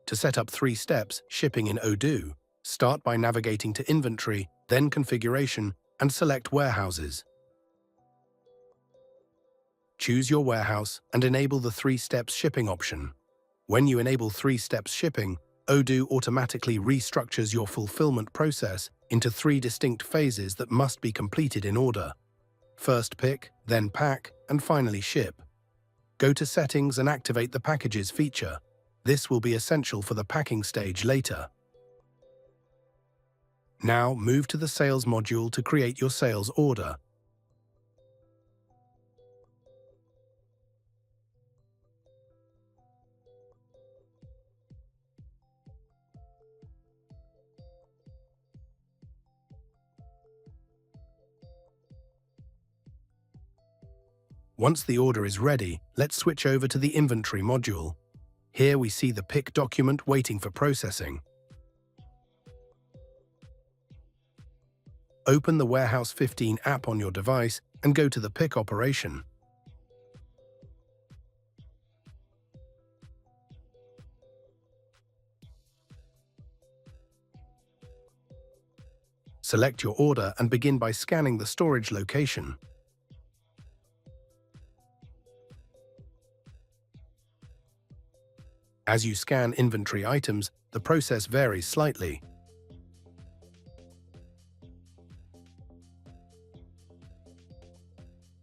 To set up 3 steps shipping in Odoo, start by navigating to Inventory, then Configuration, and select Warehouses. Choose your warehouse and enable the 3 steps shipping option. When you enable 3 steps shipping, Odoo automatically restructures your fulfillment process into 3 distinct phases that must be completed in order. First pick, then pack, and finally ship. Go to Settings and activate the Packages feature. This will be essential for the packing stage later. Now move to the Sales module to create your sales order. Once the order is ready, let's switch over to the Inventory module. Here we see the pick document waiting for processing. Open the Warehouse 15 app on your device and go to the pick operation. Select your order and begin by scanning the storage location. As you scan inventory items, the process varies slightly.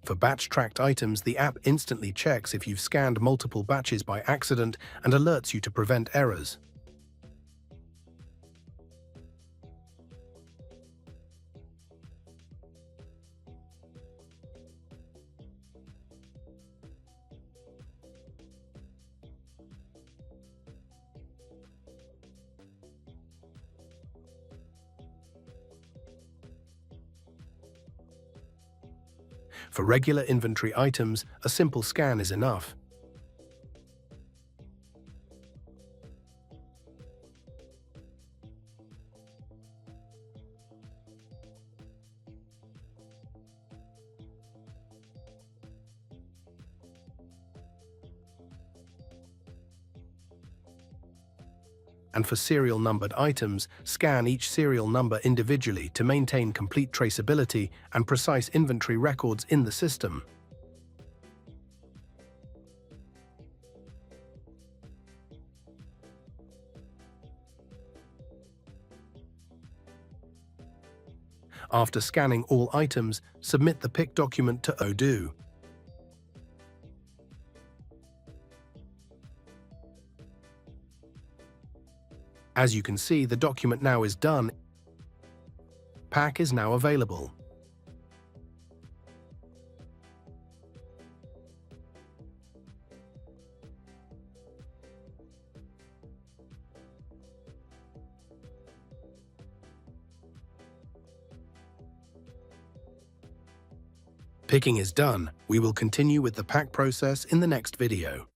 For batch-tracked items, the app instantly checks if you've scanned multiple batches by accident and alerts you to prevent errors. For regular inventory items, a simple scan is enough. And for serial numbered items, scan each serial number individually to maintain complete traceability and precise inventory records in the system. After scanning all items, submit the pick document to Odoo. As you can see, the document now is done. Pack is now available. Picking is done. We will continue with the pack process in the next video.